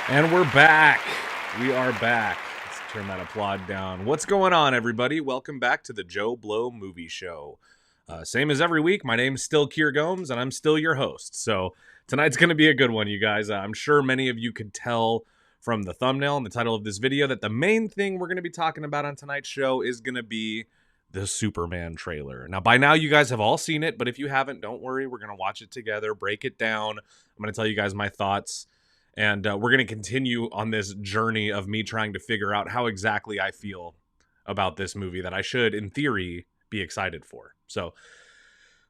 And we're back. We are back. Let's turn that applaud down. What's going on, everybody? Welcome back to the JoBlo Movie Show. Same as every week, my name's still Kier Gomes, and I'm still your host. So tonight's going to be a good one, you guys. I'm sure many of you could tell from the thumbnail and the title of this video that the main thing we're going to be talking about on tonight's show is going to be the Superman trailer. Now, by now, you guys have all seen it, but if you haven't, don't worry. We're going to watch it together, break it down. I'm going to tell you guys my thoughts. And we're going to continue on this journey of me trying to figure out how exactly I feel about this movie that I should, in theory, be excited for. So,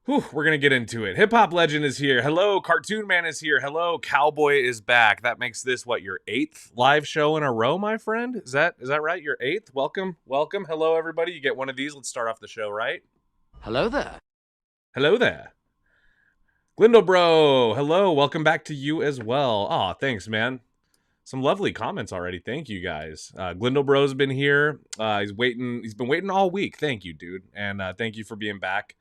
we're going to get into it. Hip Hop Legend is here. Hello, Cartoon Man is here. Hello, Cowboy is back. That makes this, what, your 8th live show in a row, my friend? Is that right? Your 8th? Welcome. Hello, everybody. You get one of these. Let's start off the show, right? Hello there. Hello there. Glindo Bro, hello, welcome back to you as well. Aw, thanks, man. Some lovely comments already. Thank you, guys. Glindo Bro's been here. He's been waiting all week. Thank you, dude. And thank you for being back.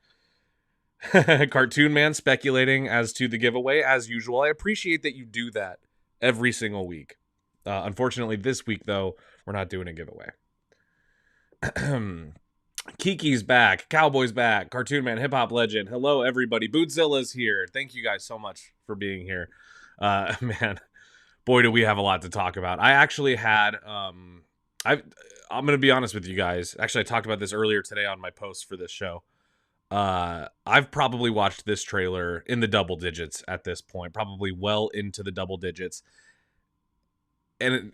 Cartoon Man speculating as to the giveaway, as usual. I appreciate that you do that every single week. Unfortunately, this week, though, we're not doing a giveaway. Kiki's back, Cowboy's back, Cartoon Man, Hip Hop Legend. Hello, everybody. Bootzilla's here. Thank you guys so much for being here. Man, boy, do we have a lot to talk about. I actually had, I'm going to be honest with you guys. Actually, I talked about this earlier today on my post for this show. I've probably watched this trailer in the double digits at this point, probably well into the double digits. And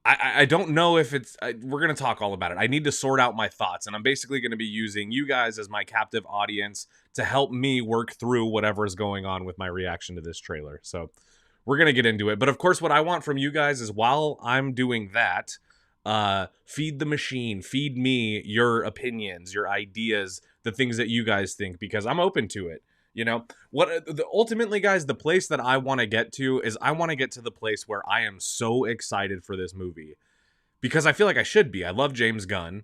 I don't know if we're going to talk all about it. I need to sort out my thoughts, and I'm basically going to be using you guys as my captive audience to help me work through whatever is going on with my reaction to this trailer. So we're going to get into it. But of course, what I want from you guys is while I'm doing that, feed the machine, feed me your opinions, your ideas, the things that you guys think, because I'm open to it. You know, ultimately, guys, the place that I want to get to is I want to get to the place where I am so excited for this movie because I feel like I should be. I love James Gunn.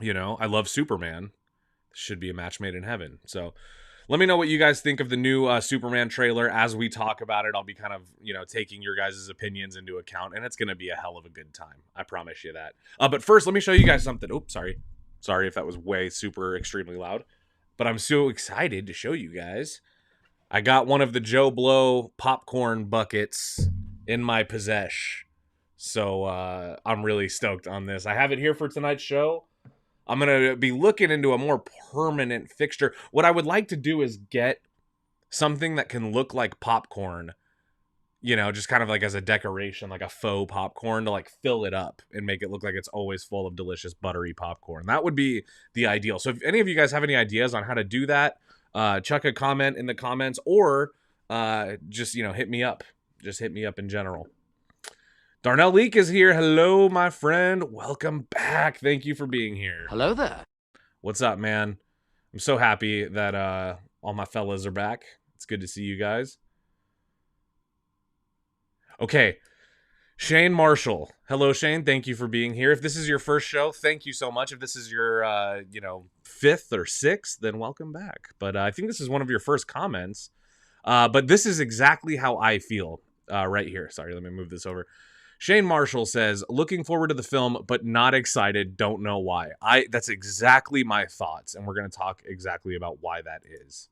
You know, I love Superman. This should be a match made in heaven. So let me know what you guys think of the new Superman trailer as we talk about it. I'll be kind of, taking your guys' opinions into account, and it's going to be a hell of a good time. I promise you that. But first, let me show you guys something. Oops, sorry. Sorry if that was way super extremely loud. But I'm so excited to show you guys. I got one of the JoBlo popcorn buckets in my possession. So I'm really stoked on this. I have it here for tonight's show. I'm going to be looking into a more permanent fixture. What I would like to do is get something that can look like popcorn, just kind of like as a decoration, like a faux popcorn to like fill it up and make it look like it's always full of delicious buttery popcorn. That would be the ideal. So if any of you guys have any ideas on how to do that, chuck a comment in the comments or just, hit me up. Just hit me up in general. Darnell Leak is here. Hello, my friend. Welcome back. Thank you for being here. Hello there. What's up, man? I'm so happy that all my fellas are back. It's good to see you guys. Okay, Shane Marshall. Hello, Shane. Thank you for being here. If this is your first show, thank you so much. If this is your, 5th or 6th, then welcome back. But I think this is one of your first comments. But this is exactly how I feel right here. Sorry, let me move this over. Shane Marshall says, looking forward to the film, but not excited. Don't know why. That's exactly my thoughts, and we're going to talk exactly about why that is.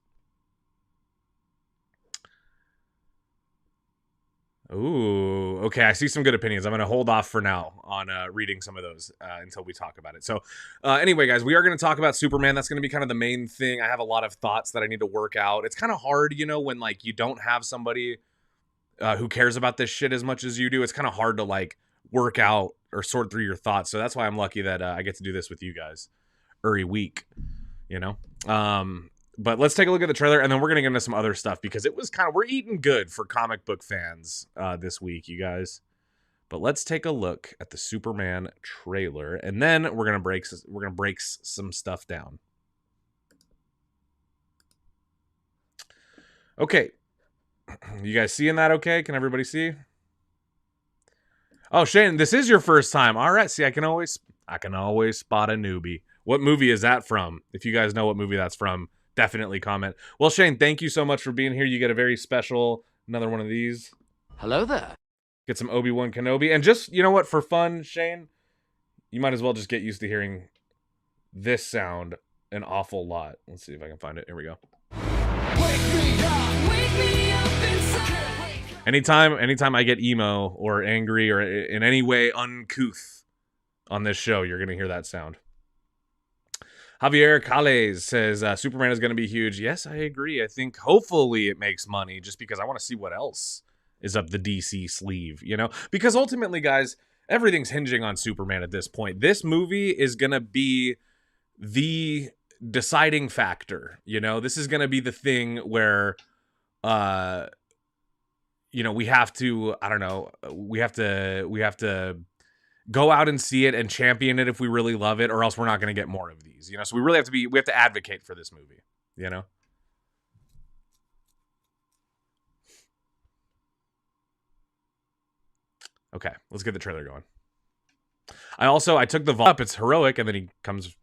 Ooh, okay. I see some good opinions. I'm going to hold off for now on reading some of those until we talk about it. So anyway, guys, we are going to talk about Superman. That's going to be kind of the main thing. I have a lot of thoughts that I need to work out. It's kind of hard, when like you don't have somebody who cares about this shit as much as you do. It's kind of hard to like work out or sort through your thoughts. So that's why I'm lucky that I get to do this with you guys every week, But let's take a look at the trailer, and then we're going to get into some other stuff because it was we're eating good for comic book fans this week, you guys. But let's take a look at the Superman trailer, and then we're going to break some stuff down. Okay. You guys seeing that okay? Can everybody see? Oh, Shane, this is your first time. All right. See, I can always spot a newbie. What movie is that from? If you guys know what movie that's from, definitely comment. Well, Shane, thank you so much for being here. You get a very special, another one of these. Hello there. Get some Obi-Wan Kenobi. And just, you know what, for fun, Shane, you might as well just get used to hearing this sound an awful lot. Let's see if I can find it. Here we go. Wake me up inside. Anytime I get emo or angry or in any way uncouth on this show, you're going to hear that sound. Javier Calles says, Superman is going to be huge. Yes, I agree. I think hopefully it makes money just because I want to see what else is up the DC sleeve, you know? Because ultimately, guys, everything's hinging on Superman at this point. This movie is going to be the deciding factor, you know? This is going to be the thing where, you know, we have to, I don't know, we have to go out and see it and champion it if we really love it, or else we're not going to get more of these, you know? So we have to advocate for this movie, you know? Okay, let's get the trailer going. I took the volume up. It's heroic, and then he comes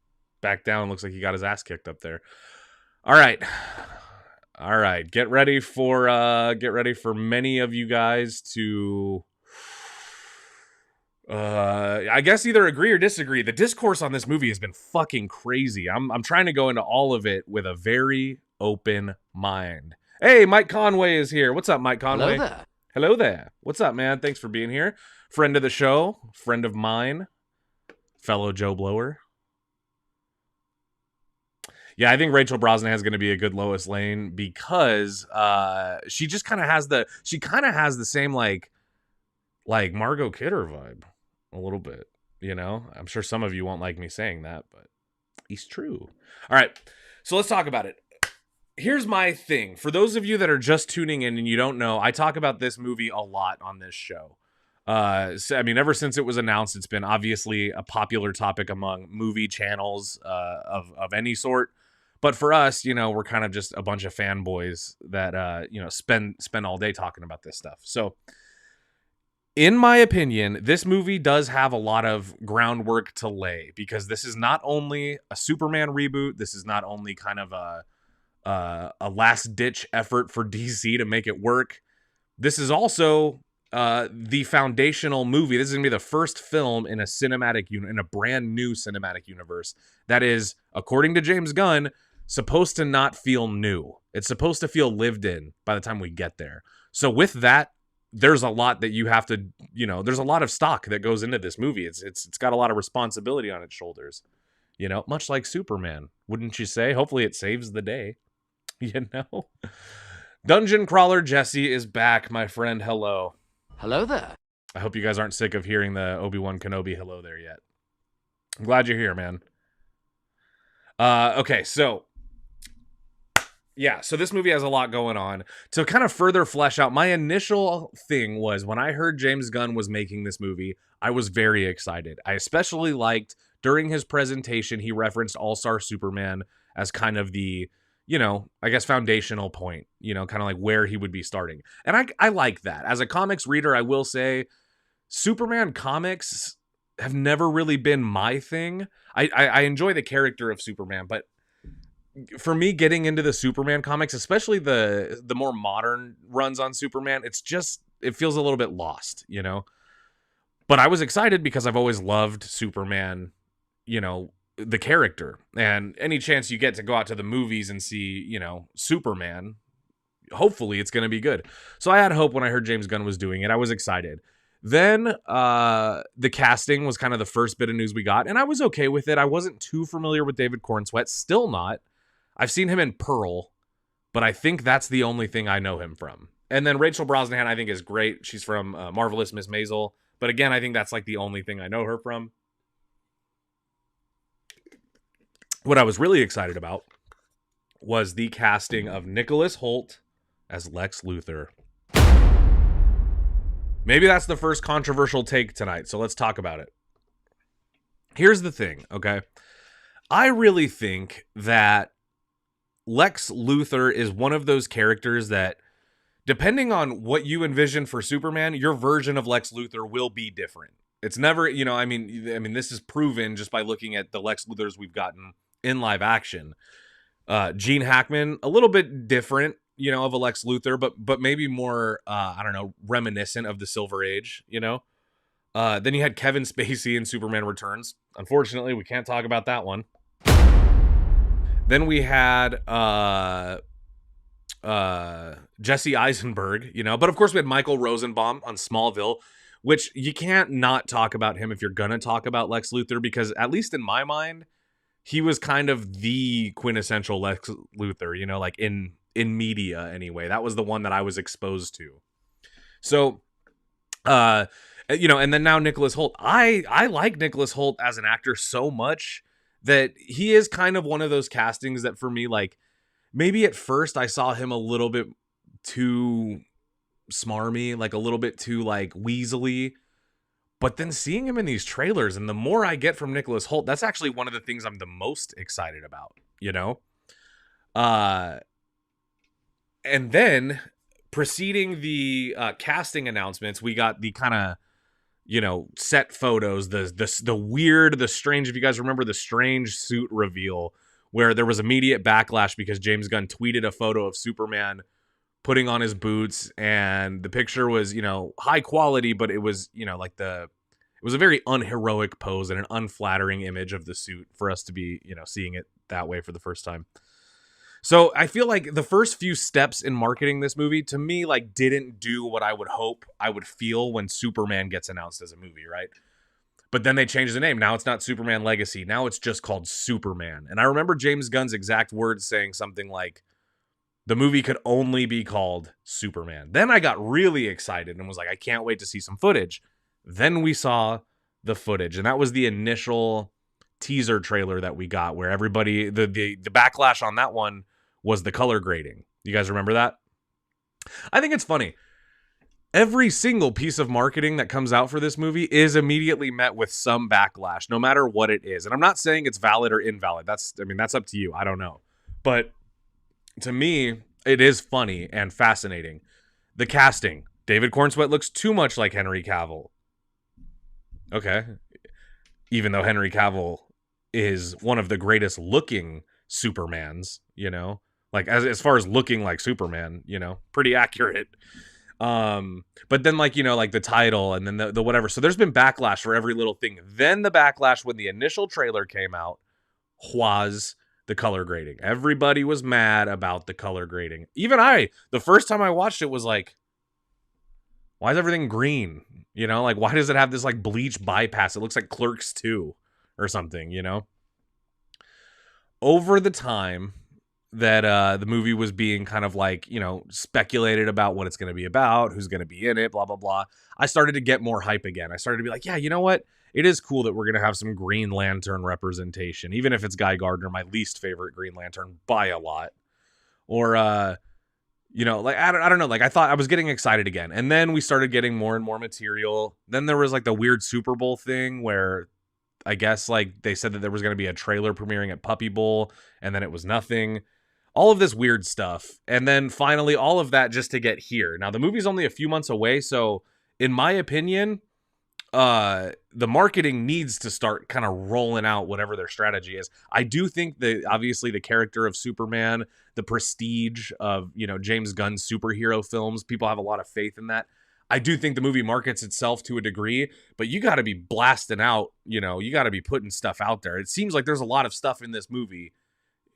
back down. Looks like he got his ass kicked up there. All right. Get ready for many of you guys to, I guess either agree or disagree. The discourse on this movie has been fucking crazy. I'm trying to go into all of it with a very open mind. Hey, Mike Conway is here. What's up, Mike Conway? Hello there. Hello there. What's up, man? Thanks for being here. Friend of the show, friend of mine, fellow JoBlower. Yeah, I think Rachel Brosnahan is going to be a good Lois Lane because she just kind of has the same like Margot Kidder vibe a little bit, you know? I'm sure some of you won't like me saying that, but it's true. All right. So let's talk about it. Here's my thing. For those of you that are just tuning in and you don't know, I talk about this movie a lot on this show. So, I mean, ever since it was announced, it's been obviously a popular topic among movie channels of any sort. But for us, you know, we're kind of just a bunch of fanboys that, you know, spend all day talking about this stuff. So, in my opinion, this movie does have a lot of groundwork to lay because this is not only a Superman reboot. This is not only kind of a last-ditch effort for DC to make it work. This is also the foundational movie. This is going to be the first film in a brand new cinematic universe that is, according to James Gunn, supposed to not feel new. It's supposed to feel lived in by the time we get there. So with that, there's a lot that you have to, you know, there's a lot of stock that goes into this movie. It's got a lot of responsibility on its shoulders, you know, much like Superman, wouldn't you say? Hopefully it saves the day. You know? Dungeon Crawler Jesse is back, my friend. Hello. Hello there. I hope you guys aren't sick of hearing the Obi-Wan Kenobi hello there yet. I'm glad you're here, man. Okay, so yeah, so this movie has a lot going on. To kind of further flesh out, my initial thing was when I heard James Gunn was making this movie, I was very excited. I especially liked during his presentation, he referenced All-Star Superman as kind of the, you know, I guess foundational point, you know, kind of like where he would be starting. And I like that. As a comics reader, I will say Superman comics have never really been my thing. I enjoy the character of Superman, but for me, getting into the Superman comics, especially the more modern runs on Superman, it feels a little bit lost, you know? But I was excited because I've always loved Superman, you know, the character. And any chance you get to go out to the movies and see, you know, Superman, hopefully it's going to be good. So I had hope when I heard James Gunn was doing it. I was excited. Then the casting was kind of the first bit of news we got, and I was okay with it. I wasn't too familiar with David Cornsweet, still not. I've seen him in Pearl, but I think that's the only thing I know him from. And then Rachel Brosnahan, I think, is great. She's from Marvelous Miss Maisel. But again, I think that's like the only thing I know her from. What I was really excited about was the casting of Nicholas Hoult as Lex Luthor. Maybe that's the first controversial take tonight, so let's talk about it. Here's the thing, okay? I really think that Lex Luthor is one of those characters that, depending on what you envision for Superman, your version of Lex Luthor will be different. It's never, you know, I mean, this is proven just by looking at the Lex Luthors we've gotten in live action. Gene Hackman, a little bit different, of a Lex Luthor, but maybe more, I don't know, reminiscent of the Silver Age, Then you had Kevin Spacey in Superman Returns. Unfortunately, we can't talk about that one. Then we had Jesse Eisenberg, but of course we had Michael Rosenbaum on Smallville, which you can't not talk about him if you're gonna talk about Lex Luthor, because at least in my mind, he was kind of the quintessential Lex Luthor, like in media anyway. That was the one that I was exposed to. So, and then now Nicholas Hoult. I like Nicholas Hoult as an actor so much that he is kind of one of those castings that for me, like, maybe at first I saw him a little bit too smarmy, like a little bit too like weaselly. But then seeing him in these trailers, and the more I get from Nicholas Hoult, that's actually one of the things I'm the most excited about, And then preceding the casting announcements, we got the kind of, set photos, the weird, the strange, if you guys remember the strange suit reveal, where there was immediate backlash because James Gunn tweeted a photo of Superman putting on his boots, and the picture was, high quality, but it was, it was a very unheroic pose and an unflattering image of the suit for us to be, seeing it that way for the first time. So I feel like the first few steps in marketing this movie, to me, like, didn't do what I would hope I would feel when Superman gets announced as a movie, right? But then they changed the name. Now it's not Superman Legacy. Now it's just called Superman. And I remember James Gunn's exact words saying something like, the movie could only be called Superman. Then I got really excited and was like, I can't wait to see some footage. Then we saw the footage, and that was the initial teaser trailer that we got, where everybody, the backlash on that one was the color grading. You guys remember that? I think it's funny. Every single piece of marketing that comes out for this movie is immediately met with some backlash, no matter what it is. And I'm not saying it's valid or invalid. That's up to you. I don't know. But to me, it is funny and fascinating. The casting. David Cornsweet looks too much like Henry Cavill. Okay. Even though Henry Cavill is one of the greatest looking Supermans, like as far as looking like Superman, pretty accurate. But then like the title and then the whatever. So there's been backlash for every little thing. Then the backlash when the initial trailer came out was the color grading. Everybody was mad about the color grading. Even the first time I watched it was like, why is everything green? Like, why does it have this like bleach bypass? It looks like Clerks 2 or something, Over the time that the movie was being kind of like, speculated about what it's going to be about, who's going to be in it, blah, blah, blah, I started to get more hype again. I started to be like, yeah, you know what? It is cool that we're going to have some Green Lantern representation, even if it's Guy Gardner, my least favorite Green Lantern by a lot. Or, like, I don't know. Like, I thought I was getting excited again. And then we started getting more and more material. Then there was like the weird Super Bowl thing where I guess like they said that there was going to be a trailer premiering at Puppy Bowl, and then it was nothing. All of this weird stuff. And then finally all of that just to get here. Now the movie's only a few months away, so in my opinion, the marketing needs to start kind of rolling out whatever their strategy is. I do think that obviously the character of Superman, the prestige of, James Gunn's superhero films, people have a lot of faith in that. I do think the movie markets itself to a degree, but you got to be blasting out, you got to be putting stuff out there. It seems like there's a lot of stuff in this movie.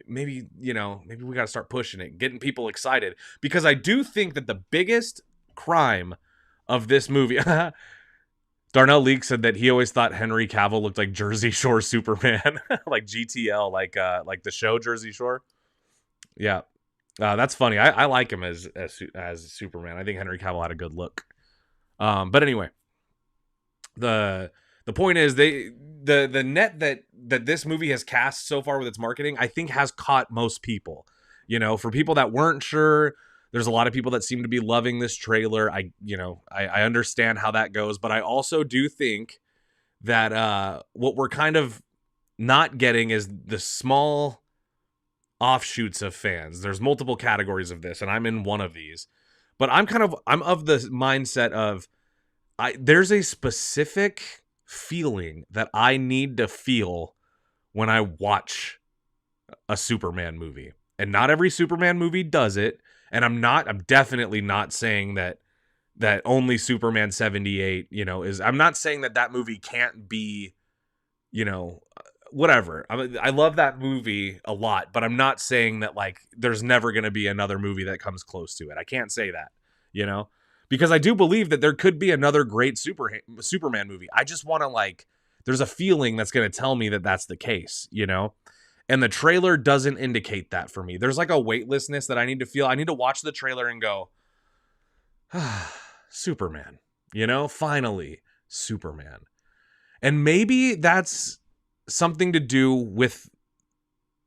Maybe we got to start pushing it, getting people excited, because I do think that the biggest crime of this movie, Darnell Leak said that he always thought Henry Cavill looked like Jersey Shore Superman, like GTL, like the show Jersey Shore. Yeah. That's funny. I like him as Superman. I think Henry Cavill had a good look. But anyway, the point is the net that this movie has cast so far with its marketing, I think has caught most people. For people that weren't sure, there's a lot of people that seem to be loving this trailer. I understand how that goes, but I also do think that what we're kind of not getting is the small offshoots of fans. There's multiple categories of this, and I'm in one of these. But I'm of the mindset of there's a specific feeling that I need to feel when I watch a Superman movie. And not every Superman movie does it. And I'm definitely not saying that only Superman 78, I'm not saying that movie can't be, whatever. I love that movie a lot, but I'm not saying that like there's never going to be another movie that comes close to it. I can't say that, because I do believe that there could be another great Superman movie. I just want to like, there's a feeling that's going to tell me that that's the case, And the trailer doesn't indicate that for me. There's like a weightlessness that I need to feel. I need to watch the trailer and go, Superman, finally, Superman. And maybe that's something to do with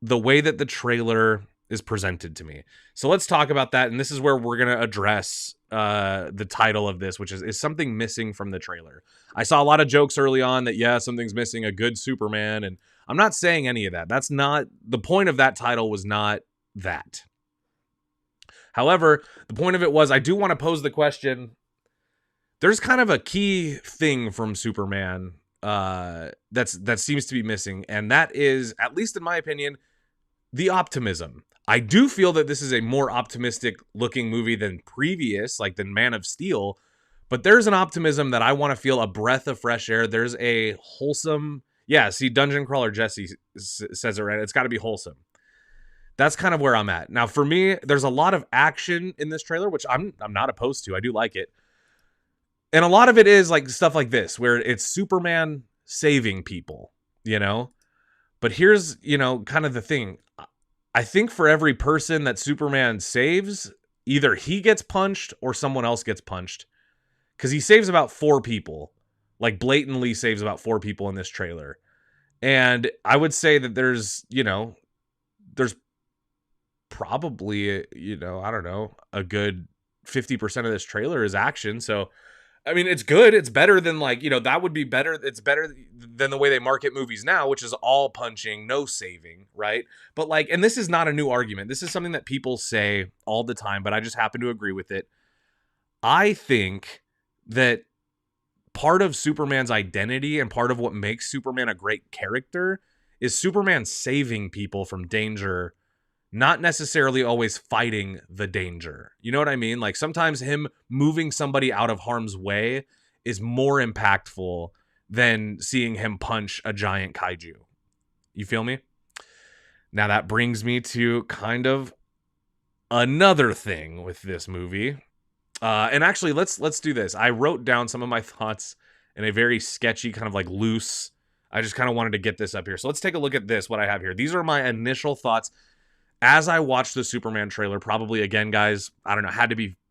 the way that the trailer is presented to me. So let's talk about that. And this is where we're going to address the title of this, which is something missing from the trailer. I saw a lot of jokes early on that, yeah, something's missing, a good Superman. And I'm not saying any of that. That's not the point of that title, was not that. However, the point of it was, I do want to pose the question. There's kind of a key thing from Superman that seems to be missing, and that is, at least in my opinion, the optimism. I do feel that this is a more optimistic looking movie than previous, like than Man of Steel, but there's an optimism that I want to feel, a breath of fresh air. There's a wholesome, yeah, see, Dungeon Crawler Jesse says it right, it's got to be wholesome. That's kind of where I'm at. Now, for me, there's a lot of action in this trailer, which I'm not opposed to. I do like it. And a lot of it is like stuff like this, where it's Superman saving people, But here's, kind of the thing. I think for every person that Superman saves, either he gets punched or someone else gets punched. Because he saves about 4 people. Like, blatantly saves about 4 people in this trailer. And I would say that there's probably, I don't know, a good 50% of this trailer is action. So, I mean, it's good. It's better than like, that would be better. It's better than the way they market movies now, which is all punching, no saving, right? But like, and this is not a new argument. This is something that people say all the time, but I just happen to agree with it. I think that part of Superman's identity and part of what makes Superman a great character is Superman saving people from danger, not necessarily always fighting the danger. You know what I mean? Like, sometimes him moving somebody out of harm's way is more impactful than seeing him punch a giant kaiju. You feel me? Now that brings me to kind of another thing with this movie. And actually, let's do this. I wrote down some of my thoughts in a very sketchy, kind of like loose. I just kind of wanted to get this up here. So let's take a look at this, what I have here. These are my initial thoughts as I watched the Superman trailer. Probably, again, guys, I don't know,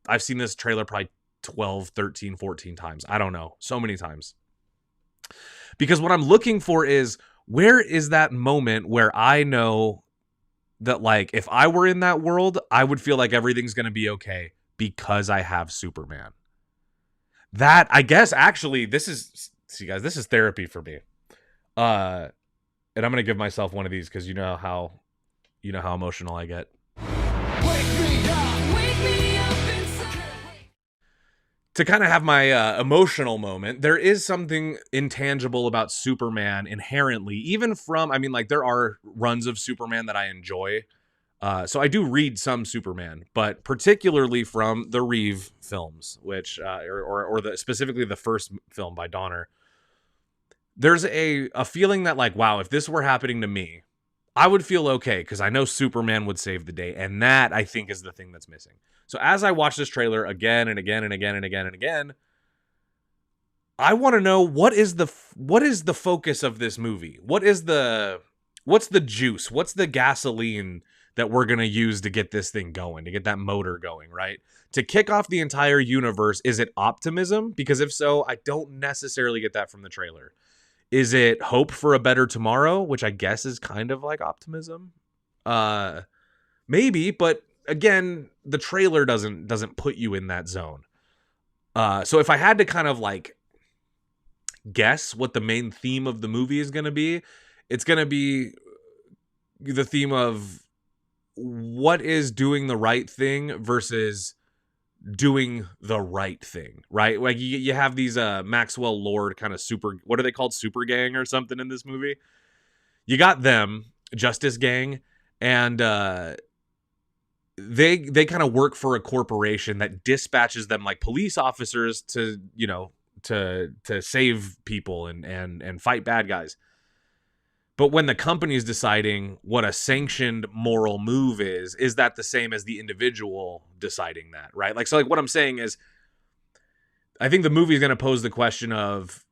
I've seen this trailer probably 12, 13, 14 times. I don't know, so many times. Because what I'm looking for is, where is that moment where I know that, like, if I were in that world, I would feel like everything's going to be okay because I have Superman. That, I guess, actually, see, guys, this is therapy for me. And I'm going to give myself one of these because you know how emotional I get. Wake me up inside. To kind of have my emotional moment, there is something intangible about Superman inherently, even from, I mean, like, there are runs of Superman that I enjoy. So I do read some Superman, but particularly from the Reeve films, which, or specifically the first film by Donner. There's a feeling that, like, wow, if this were happening to me, I would feel okay because I know Superman would save the day. And that, I think, is the thing that's missing. So as I watch this trailer again and again and again and again and again, I want to know, what is the focus of this movie? What's the juice? What's the gasoline that we're going to use to get this thing going, to get that motor going, right? To kick off the entire universe, is it optimism? Because if so, I don't necessarily get that from the trailer. Is it hope for a better tomorrow, which I guess is kind of like optimism? Maybe, but again, the trailer doesn't put you in that zone. So if I had to kind of like guess what the main theme of the movie is going to be, it's going to be the theme of what is doing the right thing versus doing the right thing, right? Like you have these Maxwell Lord kind of super, what are they called? Super gang or something in this movie. You got them, Justice Gang, and they kind of work for a corporation that dispatches them like police officers to, you know, to save people and fight bad guys. But when the company is deciding what a sanctioned moral move is that the same as the individual deciding that, right? Like, so like what I'm saying is, I think the movie is going to pose the question of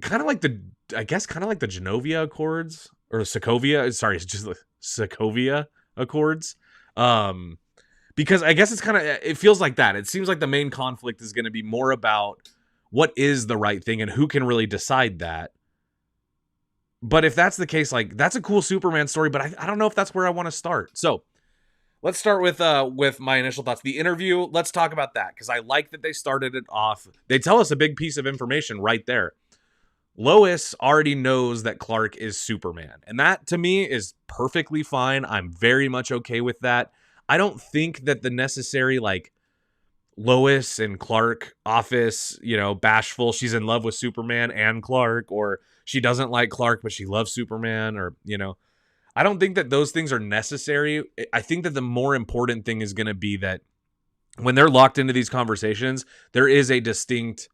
kind of like the Genovia Accords or Sokovia. Sorry, it's just Sokovia Accords. Because I guess it feels like that. It seems like the main conflict is going to be more about what is the right thing and who can really decide that. But if that's the case, like, that's a cool Superman story, but I don't know if that's where I want to start. So let's start with my initial thoughts. The interview, let's talk about that, because I like that they started it off. They tell us a big piece of information right there. Lois already knows that Clark is Superman, and that to me is perfectly fine. I'm very much okay with that. I don't think that the necessary, like, Lois and Clark office, you know, bashful, she's in love with Superman and Clark, or she doesn't like Clark but she loves Superman, or, you know, I don't think that those things are necessary. I think that the more important thing is going to be that when they're locked into these conversations, there is a distinct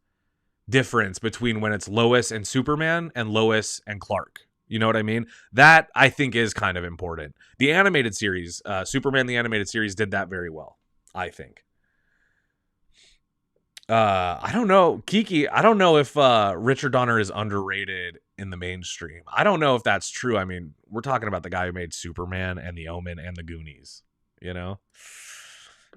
difference between when it's Lois and Superman and Lois and Clark. You know what I mean? That, I think, is kind of important. The animated series, Superman the animated series, did that very well, I think. I don't know, Kiki. I don't know if Richard Donner is underrated in the mainstream. I don't know if that's true. I mean, we're talking about the guy who made Superman and The Omen and The Goonies. You know,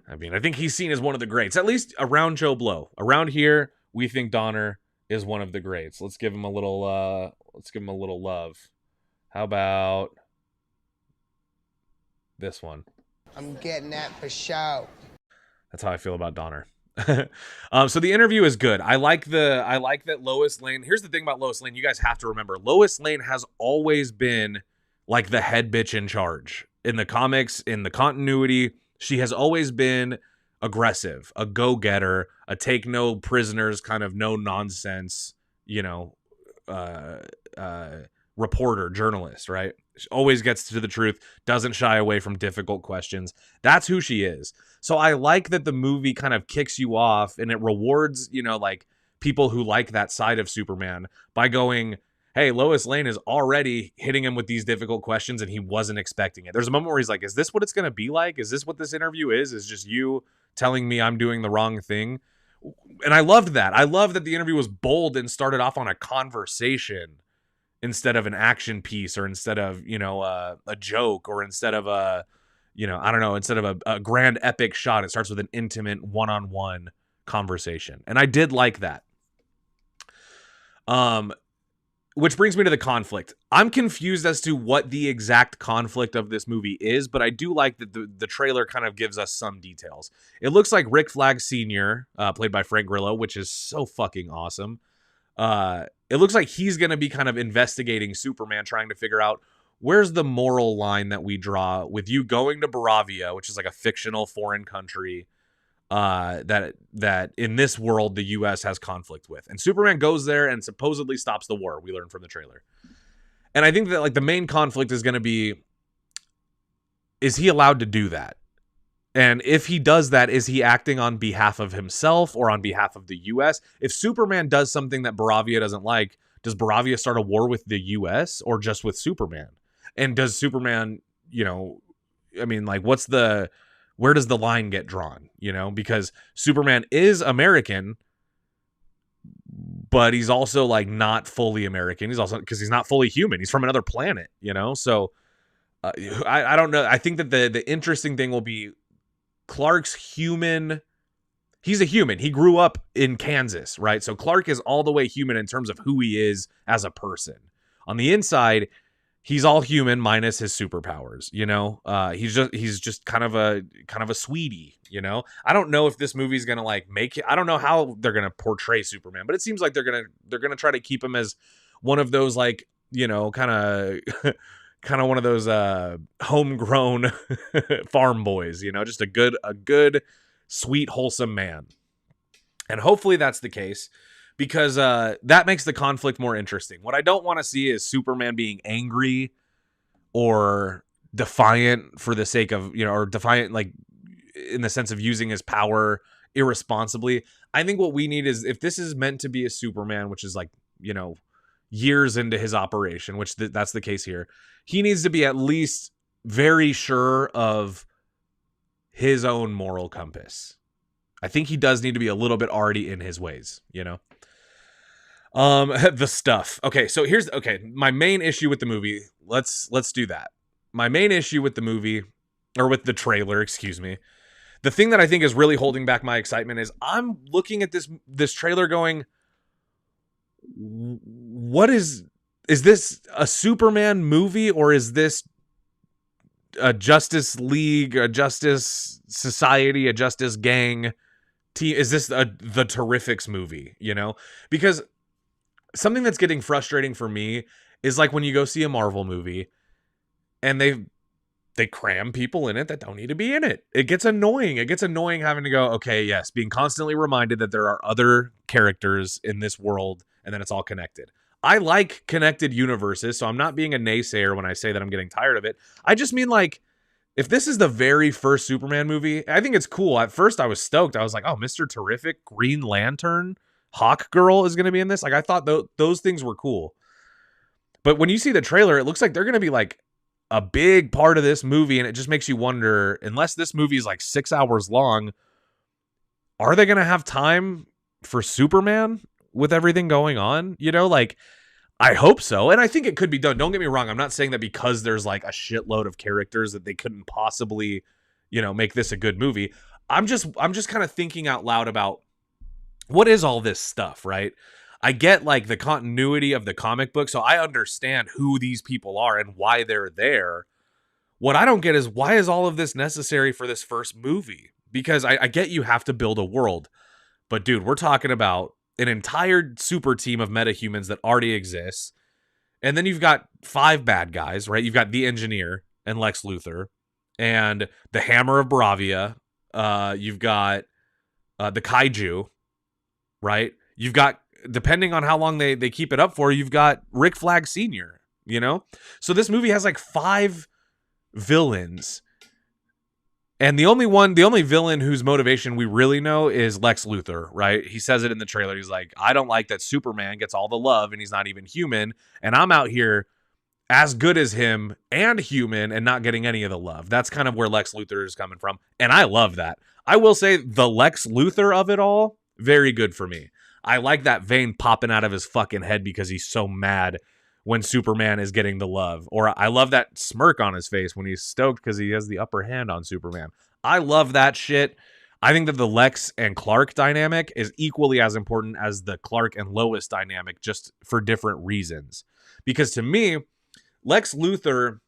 I mean, I think he's seen as one of the greats, at least around JoBlo. Around here, we think Donner is one of the greats. Let's give him a little. Let's give him a little love. How about this one? I'm getting that for show. That's how I feel about Donner. So the interview is good. I like that Lois Lane. Here's the thing about Lois Lane. You guys have to remember, Lois Lane has always been like the head bitch in charge in the comics, in the continuity. She has always been aggressive, a go-getter, a take no prisoners, kind of no nonsense, you know, reporter, journalist, right? She always gets to the truth, doesn't shy away from difficult questions. That's who she is. So I like that the movie kind of kicks you off and it rewards, you know, like, people who like that side of Superman by going, hey, Lois Lane is already hitting him with these difficult questions and he wasn't expecting it. There's a moment where he's like, is this what it's going to be like? Is this what this interview is? Is just you telling me I'm doing the wrong thing? And I loved that. I love that the interview was bold and started off on a conversation instead of an action piece, or instead of, you know, a joke, or instead of a, you know, I don't know, instead of a grand epic shot. It starts with an intimate one-on-one conversation. And I did like that. Which brings me to the conflict. I'm confused as to what the exact conflict of this movie is, but I do like that the trailer kind of gives us some details. It looks like Rick Flag Sr., played by Frank Grillo, which is so fucking awesome. It looks like he's going to be kind of investigating Superman, trying to figure out where's the moral line that we draw with you going to Baravia, which is like a fictional foreign country that in this world the U.S. has conflict with. And Superman goes there and supposedly stops the war, we learned from the trailer. And I think that, like, the main conflict is going to be, is he allowed to do that? And if he does that, is he acting on behalf of himself or on behalf of the U.S.? If Superman does something that Baravia doesn't like, does Baravia start a war with the U.S. or just with Superman? And does Superman, you know, I mean, like, where does the line get drawn? You know, because Superman is American, but he's also, like, not fully American. He's also, because he's not fully human. He's from another planet, you know? So I don't know. I think that the interesting thing will be Clark's human. He's a human. He grew up in Kansas, right? So Clark is all the way human in terms of who he is as a person. On the inside, he's all human minus his superpowers, you know? He's just kind of a sweetie, you know? I don't know if this movie's going to, like, make it. I don't know how they're going to portray Superman, but it seems like they're going to try to keep him as one of those, like, you know, kind of one of those homegrown farm boys, you know, just a good, sweet, wholesome man. And hopefully that's the case, because that makes the conflict more interesting. What I don't want to see is Superman being angry or defiant for the sake of, or defiant, like, in the sense of using his power irresponsibly. I think what we need is, if this is meant to be a Superman, which is like, years into his operation, which that's the case here, he needs to be at least very sure of his own moral compass. I think he does need to be a little bit already in his ways, the stuff. Okay, so here's my main issue with the movie. Let's do that. My main issue with the movie, or with the trailer, excuse me. The thing that I think is really holding back my excitement is I'm looking at this trailer going, what is this a Superman movie, or is this a Justice League, a Justice Society, a Justice Gang team? Is this the Terrifics movie, Because something that's getting frustrating for me is like when you go see a Marvel movie and they cram people in it that don't need to be in it. It gets annoying. It gets annoying having to go, okay, yes, being constantly reminded that there are other characters in this world and then it's all connected. I like connected universes, so I'm not being a naysayer when I say that I'm getting tired of it. I just mean, like, if this is the very first Superman movie, I think it's cool. At first, I was stoked. I was like, oh, Mr. Terrific, Green Lantern, Hawk Girl is going to be in this. Like, I thought those things were cool. But when you see the trailer, it looks like they're going to be, like, a big part of this movie, and it just makes you wonder, unless this movie is, like, 6 hours long, are they going to have time for Superman with everything going on? Like, I hope so. And I think it could be done. Don't get me wrong. I'm not saying that because there's like a shitload of characters that they couldn't possibly, make this a good movie. I'm just kind of thinking out loud about what is all this stuff, right? I get like the continuity of the comic book, so I understand who these people are and why they're there. What I don't get is, why is all of this necessary for this first movie? Because I get you have to build a world. But dude, we're talking about an entire super team of metahumans that already exists. And then you've got 5 bad guys, right? You've got the Engineer and Lex Luthor and the Hammer of Bravia. You've got the Kaiju, right? You've got, depending on how long they keep it up for, you've got Rick Flag Sr., So this movie has like 5 villains. And the only villain whose motivation we really know is Lex Luthor, right? He says it in the trailer. He's like, I don't like that Superman gets all the love and he's not even human. And I'm out here as good as him and human and not getting any of the love. That's kind of where Lex Luthor is coming from. And I love that. I will say the Lex Luthor of it all, very good for me. I like that vein popping out of his fucking head because he's so mad when Superman is getting the love. Or I love that smirk on his face when he's stoked because he has the upper hand on Superman. I love that shit. I think that the Lex and Clark dynamic is equally as important as the Clark and Lois dynamic, just for different reasons. Because to me, Lex Luthor,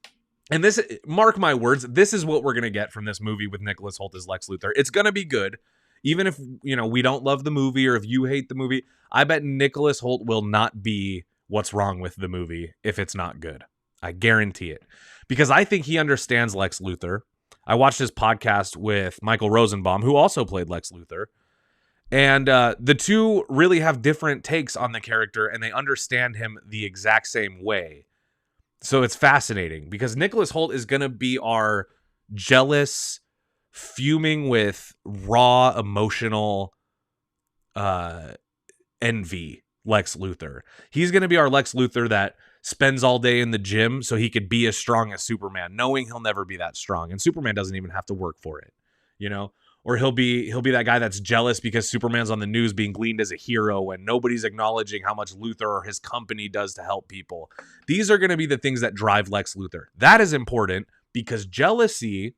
and this, mark my words, this is what we're going to get from this movie with Nicholas Hoult as Lex Luthor. It's going to be good. Even if, we don't love the movie, or if you hate the movie, I bet Nicholas Hoult will not be what's wrong with the movie if it's not good. I guarantee it. Because I think he understands Lex Luthor. I watched his podcast with Michael Rosenbaum, who also played Lex Luthor. And the two really have different takes on the character, and they understand him the exact same way. So it's fascinating, because Nicholas Hoult is going to be our jealous, fuming with raw emotional envy Lex Luthor. He's going to be our Lex Luthor that spends all day in the gym so he could be as strong as Superman, knowing he'll never be that strong. And Superman doesn't even have to work for it, Or he'll be that guy that's jealous because Superman's on the news being gleaned as a hero and nobody's acknowledging how much Luthor or his company does to help people. These are going to be the things that drive Lex Luthor. That is important, because jealousy,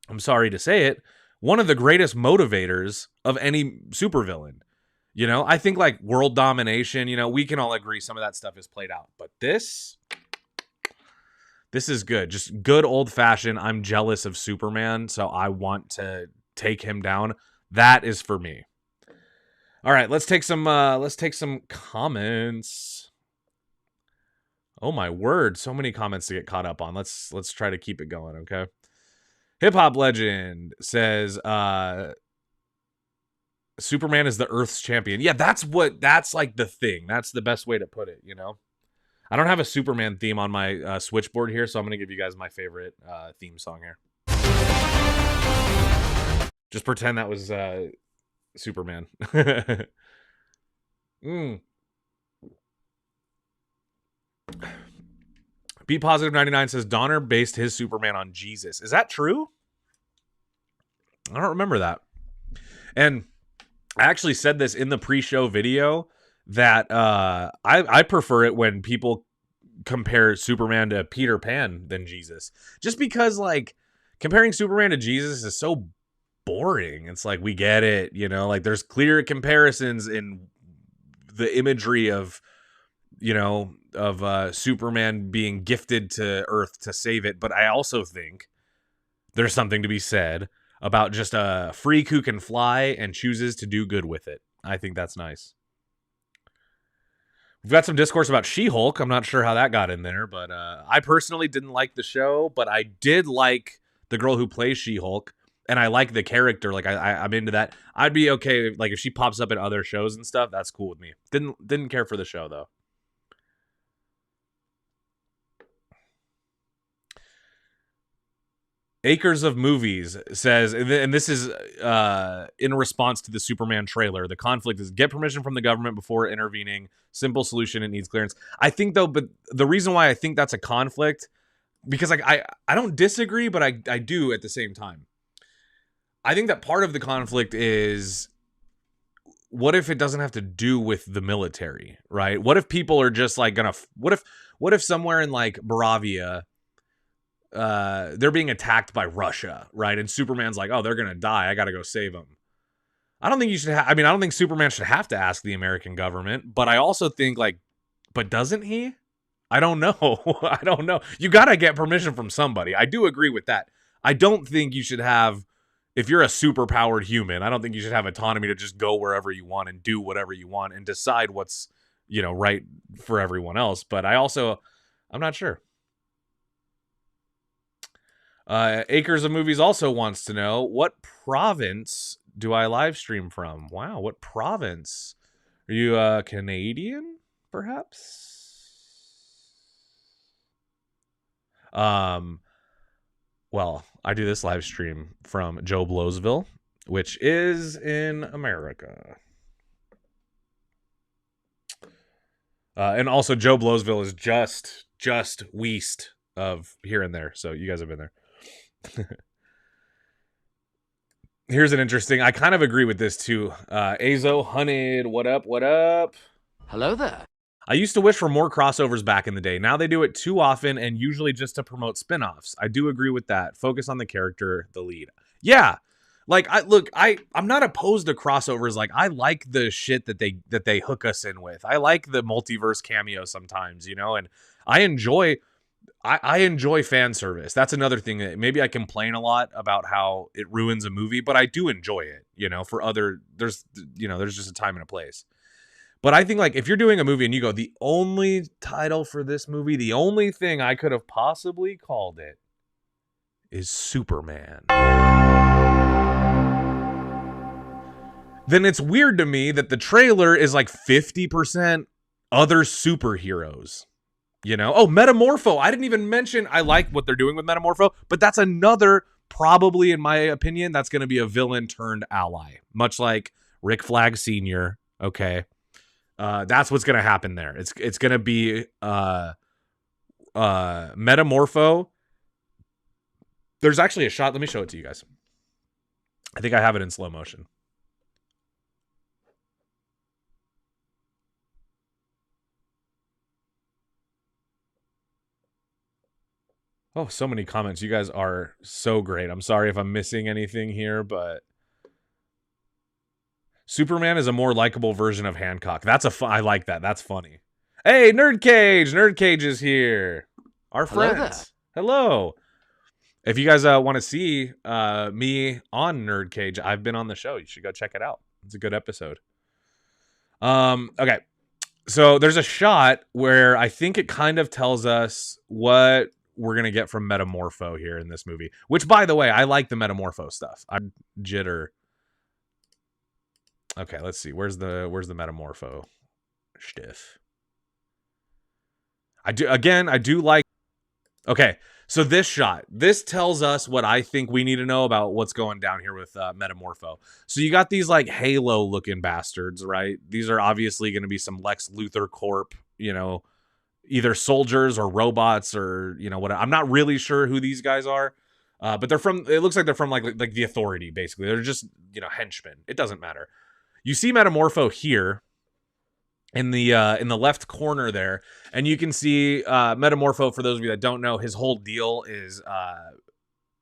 I'm sorry to say it, one of the greatest motivators of any supervillain. I think like world domination, we can all agree some of that stuff is played out. But this is good. Just good old fashioned, I'm jealous of Superman, so I want to take him down. That is for me. All right, let's take some comments. Oh my word, so many comments to get caught up on. Let's try to keep it going, okay? Hip Hop Legend says Superman is the Earth's champion. Yeah, that's like the thing. That's the best way to put it, I don't have a Superman theme on my switchboard here, so I'm going to give you guys my favorite theme song here. Just pretend that was Superman. Be Positive 99 says Donner based his Superman on Jesus. Is that true? I don't remember that. And I actually said this in the pre-show video that I prefer it when people compare Superman to Peter Pan than Jesus. Just because, like, comparing Superman to Jesus is so boring. It's like, we get it, you know, like there's clear comparisons in the imagery of, you know, of Superman being gifted to Earth to save it. But I also think there's something to be said about just a freak who can fly and chooses to do good with it. I think that's nice. We've got some discourse about She-Hulk. I'm not sure how that got in there, but I personally didn't like the show, but I did like the girl who plays She-Hulk, and I like the character. Like I'm into that. I'd be okay like if she pops up in other shows and stuff. That's cool with me. Didn't care for the show though. Acres of Movies says, and this is in response to the Superman trailer, the conflict is get permission from the government before intervening. Simple solution, it needs clearance. I think, though, but the reason why I think that's a conflict, because like I don't disagree, but I do at the same time. I think that part of the conflict is, what if it doesn't have to do with the military, right? What if people are just like gonna, what if somewhere in like Moravia, they're being attacked by Russia, right? And Superman's like, oh, they're gonna die. I gotta go save them. I don't think you should. I mean, I don't think Superman should have to ask the American government. But I also think, like, but doesn't he? I don't know. I don't know. You gotta get permission from somebody. I do agree with that. I don't think you should have. If you're a super-powered human, I don't think you should have autonomy to just go wherever you want and do whatever you want and decide what's, you know, right for everyone else. But I'm not sure. Acres of Movies also wants to know, what province do I live stream from? Wow, what province? Are you Canadian, perhaps? Well, I do this live stream from JoBlowsville, which is in America. And also JoBlowsville is just west of here and there, so you guys have been there. Here's an interesting, I kind of agree with this too. Azo Hunted, what up? Hello there. I used to wish for more crossovers back in the day. Now they do it too often and usually just to promote spin-offs. I do agree with that. Focus on the character, the lead. Yeah. Like, I'm not opposed to crossovers. Like, I like the shit that they hook us in with. I like the multiverse cameo sometimes, you know, and I enjoy fan service. That's another thing that maybe I complain a lot about, how it ruins a movie, but I do enjoy it, you know, there's just a time and a place. But I think, like, if you're doing a movie and you go, the only title for this movie, the only thing I could have possibly called it is Superman, then it's weird to me that the trailer is like 50% other superheroes. You know? Oh, Metamorpho. I didn't even mention, I like what they're doing with Metamorpho, but that's another, probably in my opinion, that's going to be a villain turned ally. Much like Rick Flag Sr., okay? That's what's going to happen there. It's going to be Metamorpho. There's actually a shot. Let me show it to you guys. I think I have it in slow motion. Oh, so many comments. You guys are so great. I'm sorry if I'm missing anything here, but Superman is a more likable version of Hancock. I like that. That's funny. Hey, Nerd Cage. Nerd Cage is here. Our friends. Hello. If you guys want to see me on Nerd Cage, I've been on the show. You should go check it out. It's a good episode. Okay. So there's a shot where I think it kind of tells us what we're going to get from Metamorpho here in this movie. Which, by the way, I like the Metamorpho stuff. I jitter. Okay, let's see. Where's the Metamorpho stiff? I do like. Okay, so this tells us what I think we need to know about what's going down here with Metamorpho. So you got these like Halo looking bastards, right? These are obviously going to be some Lex Luthor Corp, either soldiers or robots or what. I'm not really sure who these guys are, but they're from. It looks like they're from like the Authority, basically. They're just henchmen. It doesn't matter. You see Metamorpho here in the left corner there, and you can see Metamorpho. For those of you that don't know, his whole deal is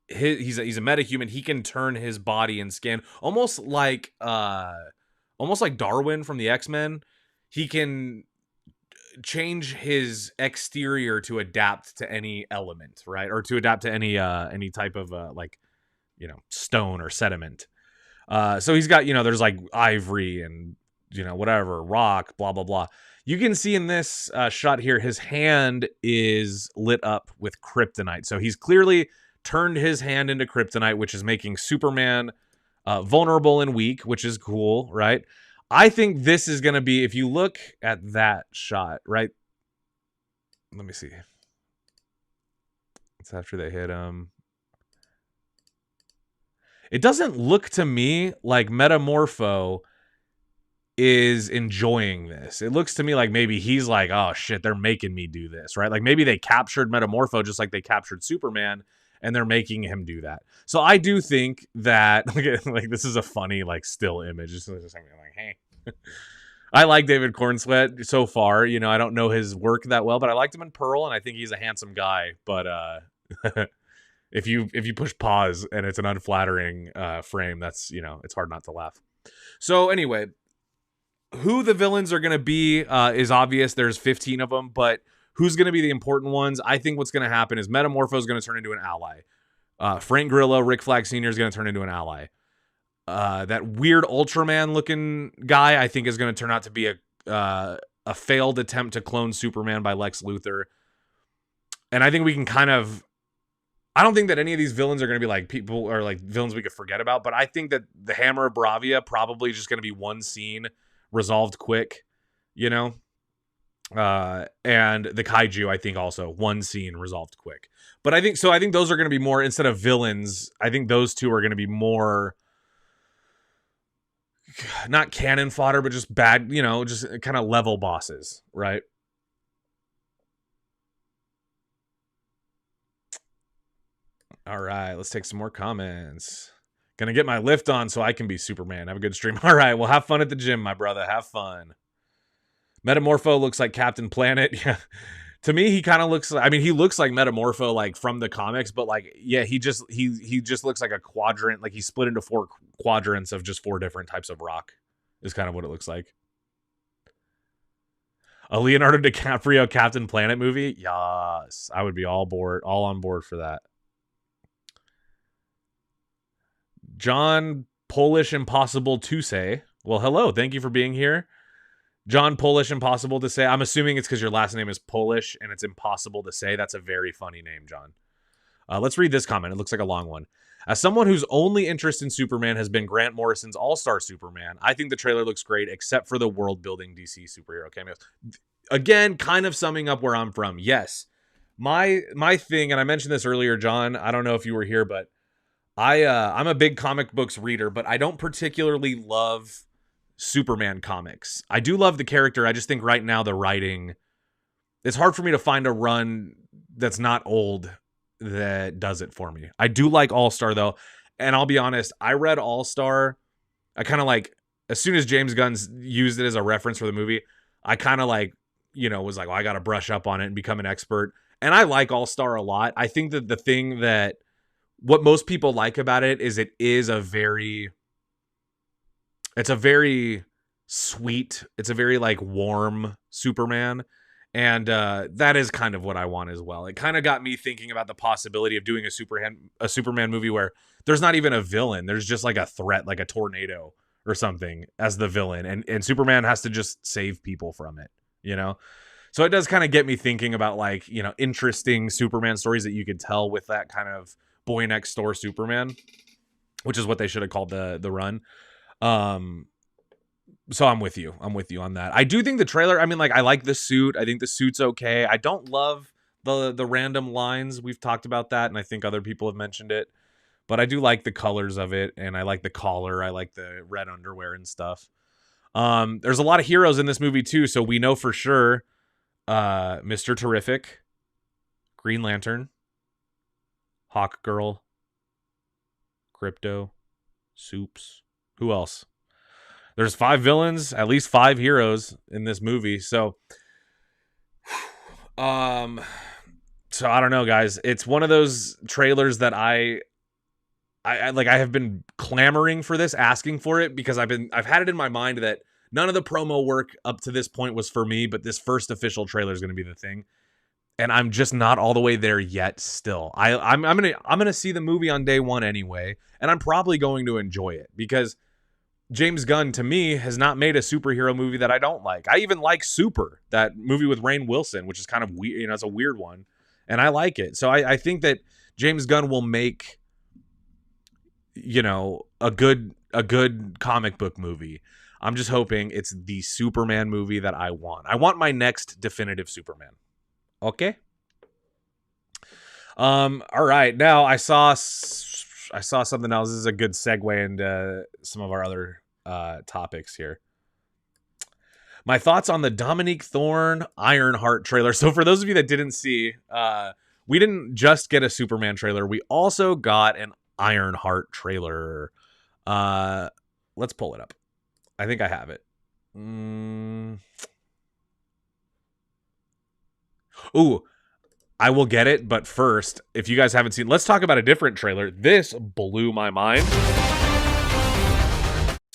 he's a metahuman. He can turn his body and skin almost like Darwin from the X-Men. He can change his exterior to adapt to any element, right? Or to adapt to any type of stone or sediment. So he's got, there's like ivory and whatever, rock, blah blah blah. You can see in this shot here, his hand is lit up with kryptonite. So he's clearly turned his hand into kryptonite, which is making Superman vulnerable and weak, which is cool, right? I think this is going to be, if you look at that shot, right? Let me see. It's after they hit him. It doesn't look to me like Metamorpho is enjoying this. It looks to me like maybe he's like, oh shit, they're making me do this, right? Like maybe they captured Metamorpho just like they captured Superman, and they're making him do that. So I do think that like this is a funny like still image. Just like, hey. I like David Cornsweat so far. I don't know his work that well, but I liked him in Pearl, and I think he's a handsome guy. But if you push pause and it's an unflattering frame, that's it's hard not to laugh. So anyway, who the villains are going to be is obvious. There's 15 of them, but who's going to be the important ones? I think what's going to happen is Metamorpho is going to turn into an ally. Frank Grillo, Rick Flag Sr. is going to turn into an ally. That weird Ultraman looking guy, I think, is going to turn out to be a failed attempt to clone Superman by Lex Luthor. And I think we can I don't think that any of these villains are going to be like people or like villains we could forget about, but I think that the Hammer of Bravia probably just going to be one scene resolved quick, and the Kaiju, I think, also one scene resolved quick. But I think those are going to be more, instead of villains, I think those two are going to be more not cannon fodder, but just bad, just kind of level bosses, right? All right, let's take some more comments. Gonna get my lift on so I can be Superman. Have a good stream. All right, well, have fun at the gym, my brother. Have fun. Metamorpho looks like Captain Planet. Yeah. To me, he kind of looks like, he looks like Metamorpho, like from the comics, but like, yeah, he just looks like a quadrant. Like he's split into 4 quadrants of just 4 different types of rock is kind of what it looks like. A Leonardo DiCaprio Captain Planet movie? Yes. I would be all on board for that. John Polish Impossible to say. Well, hello. Thank you for being here. John Polish Impossible to say. I'm assuming it's because your last name is Polish and it's impossible to say. That's a very funny name, John. Let's read this comment. It looks like a long one. As someone whose only interest in Superman has been Grant Morrison's All-Star Superman, I think the trailer looks great, except for the world-building DC superhero cameos. Again, kind of summing up where I'm from. Yes, my thing, and I mentioned this earlier, John. I don't know if you were here, but I'm a big comic books reader, but I don't particularly love Superman comics. I do love the character. I just think right now the writing, it's hard for me to find a run that's not old that does it for me. I do like All-Star though, and I'll be honest, I read All-Star, I kind of like, as soon as James Gunn used it as a reference for the movie, I kind of like, was like, well, I got to brush up on it and become an expert. And I like All-Star a lot. I think that the thing that what most people like about it is it's a very sweet, it's a very like warm Superman. And that is kind of what I want as well. It kind of got me thinking about the possibility of doing a Superman movie where there's not even a villain. There's just like a threat, like a tornado or something as the villain. And Superman has to just save people from it, So it does kind of get me thinking about like, interesting Superman stories that you could tell with that kind of boy next door Superman, which is what they should have called the run. So I'm with you. I'm with you on that. I do think the trailer, I mean, like, I like the suit. I think the suit's okay. I don't love the random lines. We've talked about that, and I think other people have mentioned it. But I do like the colors of it, and I like the collar. I like the red underwear and stuff. There's a lot of heroes in this movie, too, so we know for sure Mr. Terrific, Green Lantern, Hawk Girl, Crypto, Soups. Who else? There's 5 villains, at least 5 heroes in this movie. So I don't know, guys. It's one of those trailers that I have been clamoring for this, asking for it, because I've had it in my mind that none of the promo work up to this point was for me, but this first official trailer is going to be the thing. And I'm just not all the way there yet still. I'm gonna see the movie on day one anyway, and I'm probably going to enjoy it because James Gunn, to me, has not made a superhero movie that I don't like. I even like Super, that movie with Rainn Wilson, which is kind of weird. It's a weird one, and I like it. So I think that James Gunn will make, a good comic book movie. I'm just hoping it's the Superman movie that I want. I want my next definitive Superman. Okay. All right. Now I saw something else. This is a good segue into some of our other topics here. My thoughts on the Dominique Thorne Ironheart trailer. So for those of you that didn't see, we didn't just get a Superman trailer. We also got an Ironheart trailer. Let's pull it up. I think I have it. Ooh, I will get it, but first, if you guys haven't seen, let's talk about a different trailer. This blew my mind.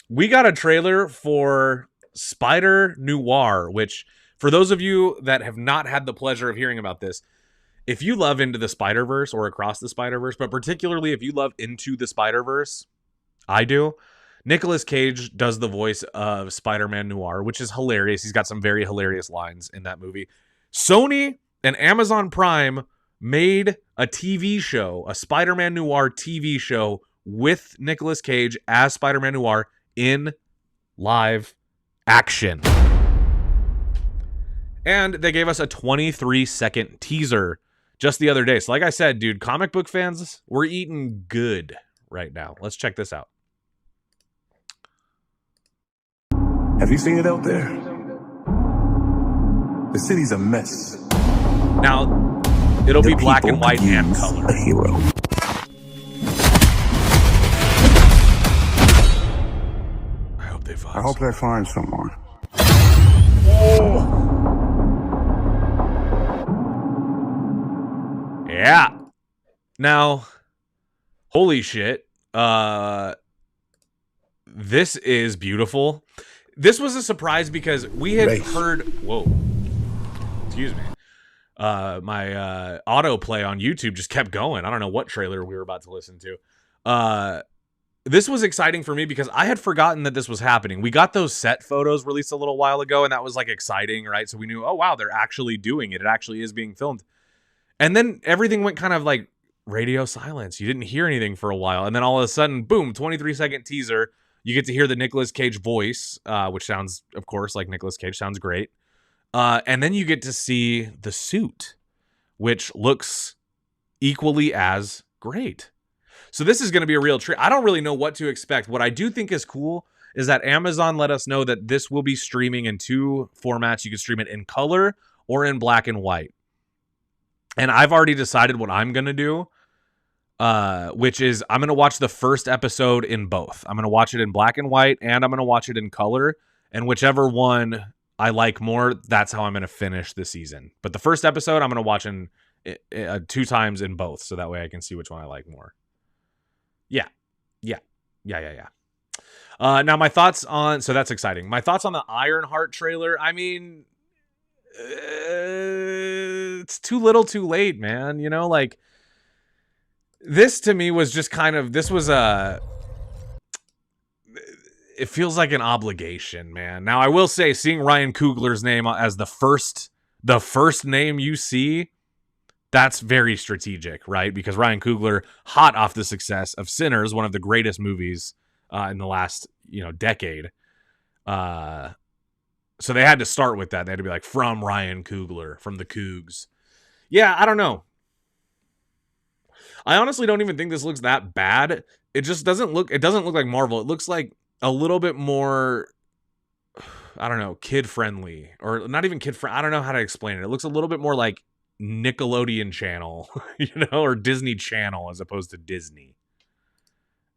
We got a trailer for Spider-Noir, which, for those of you that have not had the pleasure of hearing about this, if you love Into the Spider-Verse or Across the Spider-Verse, but particularly if you love Into the Spider-Verse, I do, Nicolas Cage does the voice of Spider-Man Noir, which is hilarious. He's got some very hilarious lines in that movie. Sony and Amazon Prime made a TV show, a Spider-Man Noir TV show with Nicolas Cage as Spider-Man Noir in live action. And they gave us a 23-second teaser just the other day. So like I said, dude, comic book fans, we're eating good right now. Let's check this out. Have you seen it out there? The city's a mess. Now, it'll be black and white and color. A hero. I hope they find someone. Yeah. Now, holy shit. This is beautiful. This was a surprise because we had heard... Whoa. Excuse me. My autoplay on YouTube just kept going. I don't know what trailer we were about to listen to. This was exciting for me because I had forgotten that this was happening. We got those set photos released a little while ago, and that was like exciting, right? So we knew, oh wow, they're actually doing it. It actually is being filmed. And then everything went kind of like radio silence. You didn't hear anything for a while. And then all of a sudden, boom, 23-second teaser. You get to hear the Nicolas Cage voice, which sounds, of course, like Nicolas Cage. Sounds great. And then you get to see the suit, which looks equally as great. So this is going to be a real treat. I don't really know what to expect. What I do think is cool is that Amazon let us know that this will be streaming in 2 formats. You can stream it in color or in black and white. And I've already decided what I'm going to do, which is I'm going to watch the first episode in both. I'm going to watch it in black and white, and I'm going to watch it in color. And whichever one I like more, that's how I'm going to finish the season. But the first episode, I'm going to watch in 2 times in both, so that way I can see which one I like more. Yeah. Now my thoughts on... So that's exciting. My thoughts on the Ironheart trailer. I mean... it's too little too late, man. You know, like... This to me was just kind of... This was a... It feels like an obligation, man. Now, I will say, seeing Ryan Coogler's name as the first name you see... That's very strategic, right? Because Ryan Coogler, hot off the success of Sinners, one of the greatest movies in the last, decade. So they had to start with that. They had to be like, from Ryan Coogler, from the Cougs. Yeah, I don't know. I honestly don't even think this looks that bad. It just doesn't look like Marvel. It looks like a little bit more, I don't know, kid friendly, or not even kid friendly. I don't know how to explain it. It looks a little bit more like Nickelodeon Channel, or Disney Channel as opposed to Disney.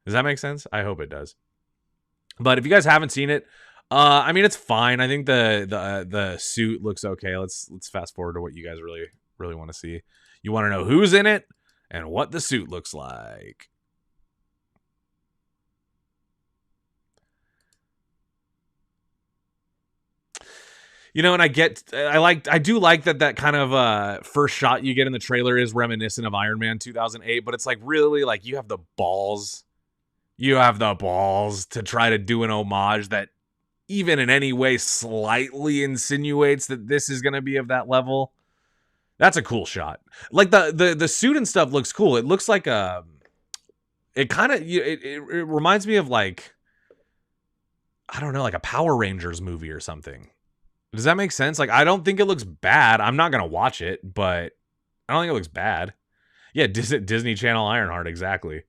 Does that make sense? I hope it does. But if you guys haven't seen it, I mean, it's fine. I think the suit looks okay. Let's fast forward to what you guys really want to see. You want to know who's in it and what the suit looks like. And I do like that kind of first shot you get in the trailer is reminiscent of Iron Man 2008, but it's like, really, like, you have the balls to try to do an homage that even in any way slightly insinuates that this is going to be of that level. That's a cool shot. Like the suit and stuff looks cool. It looks like it reminds me of, like, I don't know, like a Power Rangers movie or something. Does that make sense? Like, I don't think it looks bad. I'm not going to watch it, but I don't think it looks bad. Yeah, Disney Channel Ironheart, exactly.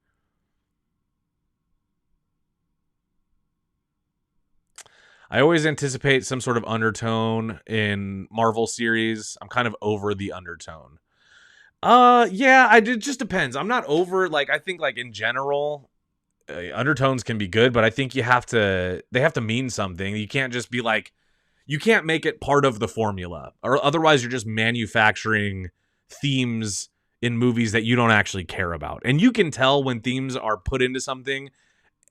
I always anticipate some sort of undertone in Marvel series. I'm kind of over the undertone. Yeah, it just depends. I'm not over, like, I think, like, in general, undertones can be good, but I think they have to mean something. You can't just be like, you can't make it part of the formula, or otherwise you're just manufacturing themes in movies that you don't actually care about. And you can tell when themes are put into something,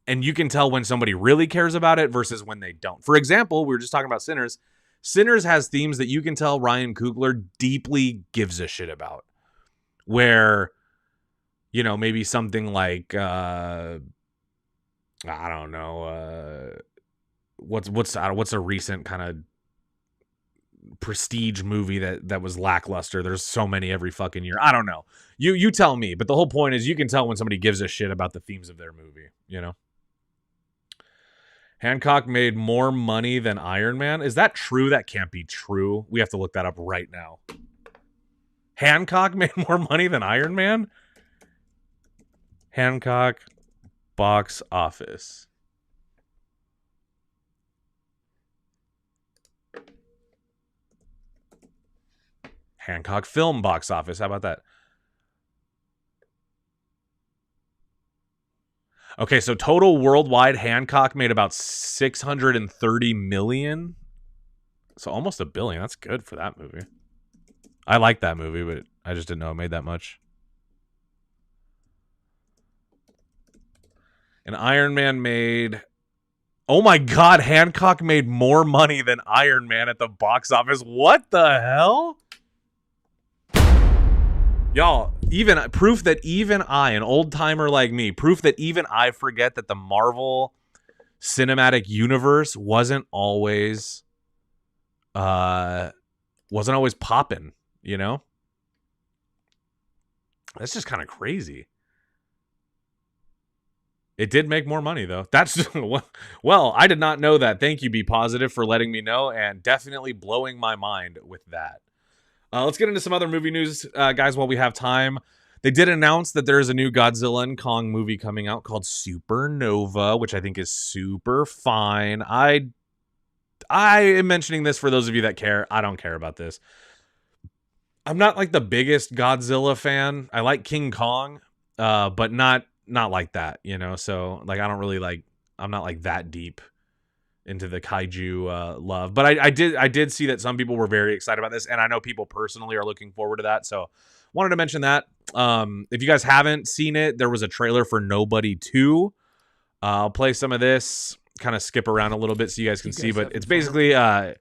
and you can tell when somebody really cares about it versus when they don't. For example, we were just talking about Sinners. Sinners has themes that you can tell Ryan Coogler deeply gives a shit about. Where, maybe something like, I don't know, what's a recent kind of prestige movie that was lackluster. There's so many every fucking year. I don't know. You tell me. But the whole point is, you can tell when somebody gives a shit about the themes of their movie, Hancock made more money than Iron Man. Is that true? That can't be true. We have to look that up right now. Hancock made more money than Iron Man? Hancock box office. Hancock film box office. How about that? Okay, so total worldwide, Hancock made about 630 million. So almost $1 billion. That's good for that movie. I like that movie, but I just didn't know it made that much. And Iron Man made... Oh my god, Hancock made more money than Iron Man at the box office. What the hell? Y'all, proof that even I, an old timer like me, proof that even I forget that the Marvel Cinematic Universe wasn't always popping, That's just kind of crazy. It did make more money, though. That's, well, I did not know that. Thank you, Be Positive, for letting me know, and definitely blowing my mind with that. Let's get into some other movie news, guys, while we have time. They did announce that there is a new Godzilla and Kong movie coming out called Supernova, which I think is super fine. I am mentioning this for those of you that care. I don't care about this. I'm not like the biggest Godzilla fan. I like King Kong, but not like that, So, like, I don't really like. I'm not like that deep into the kaiju love, but I did see that some people were very excited about this, and I know people personally are looking forward to that, so wanted to mention that. If you guys haven't seen it, there was a trailer for Nobody 2. I'll play some of this, kind of skip around a little bit so you guys can see, but it's basically Bob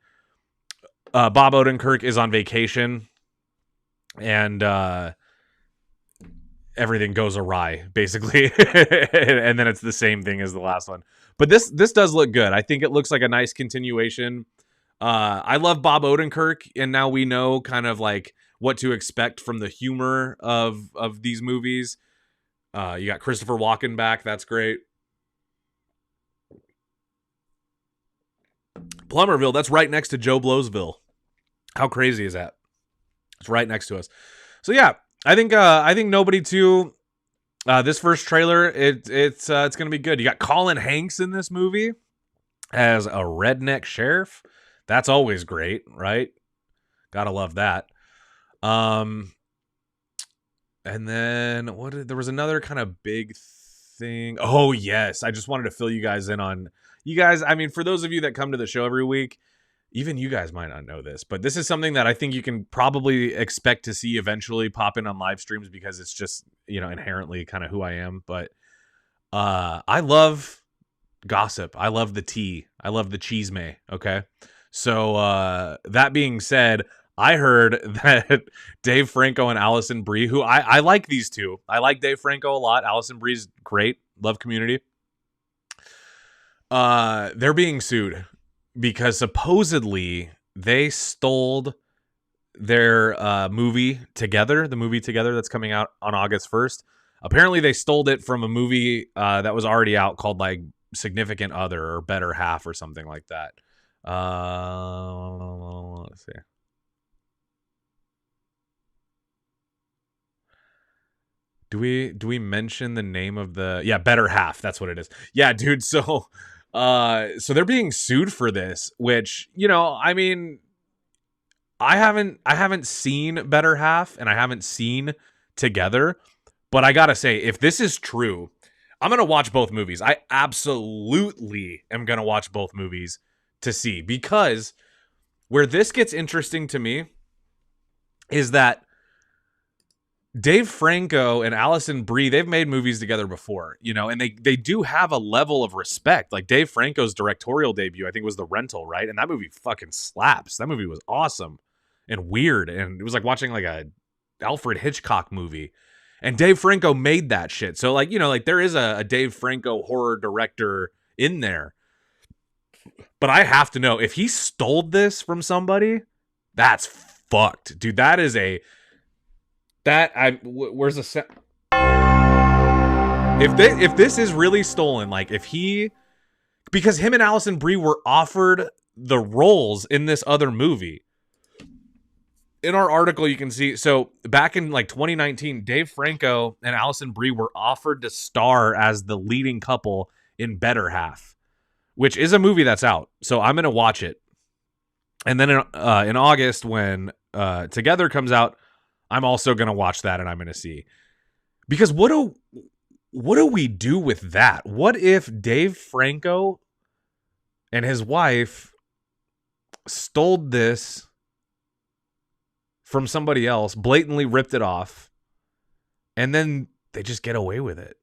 Odenkirk is on vacation, and everything goes awry, basically. And then it's the same thing as the last one. But this does look good. I think it looks like a nice continuation. I love Bob Odenkirk, and now we know kind of like what to expect from the humor of these movies. You got Christopher Walken back. That's great. Plummerville, that's right next to JoBlosville. How crazy is that? It's right next to us. So yeah, I think Nobody 2, this first trailer, it's gonna be good. You got Colin Hanks in this movie as a redneck sheriff. That's always great, right? Gotta love that. And then there was another kind of big thing. Oh yes, I just wanted to fill you guys in on. You guys, I mean, for those of you that come to the show every week, even you guys might not know this, but this is something that I think you can probably expect to see eventually pop in on live streams, because it's just, inherently kind of who I am. But I love gossip. I love the tea. I love the chisme. Okay. So that being said, I heard that Dave Franco and Allison Brie, who I like these two. I like Dave Franco a lot. Allison Brie's great. Love Community. They're being sued because supposedly they stole their movie Together, the movie Together that's coming out on August 1st. Apparently they stole it from a movie that was already out called like Significant Other or Better Half or something like that. Let's see. Do we mention the name of the Better Half? That's what it is. Yeah, dude. So they're being sued for this, which, I mean, I haven't seen Better Half and I haven't seen Together, but I gotta say, if this is true, I'm gonna watch both movies. I absolutely am gonna watch both movies to see, because where this gets interesting to me is that Dave Franco and Allison Brie, they've made movies together before, and they do have a level of respect. Like Dave Franco's directorial debut, I think, was The Rental, right? And that movie fucking slaps. That movie was awesome and weird, and it was like watching like a Alfred Hitchcock movie. And Dave Franco made that shit. So like, there is a Dave Franco horror director in there. But I have to know, if he stole this from somebody, that's fucked. Dude, that is where's the set? If this is really stolen, like because him and Allison Brie were offered the roles in this other movie. In our article, you can see, so back in like 2019, Dave Franco and Allison Brie were offered to star as the leading couple in Better Half, which is a movie that's out. So I'm going to watch it. And then in August, when Together comes out, I'm also going to watch that, and I'm going to see. Because what do we do with that? What if Dave Franco and his wife stole this from somebody else, blatantly ripped it off, and then they just get away with it?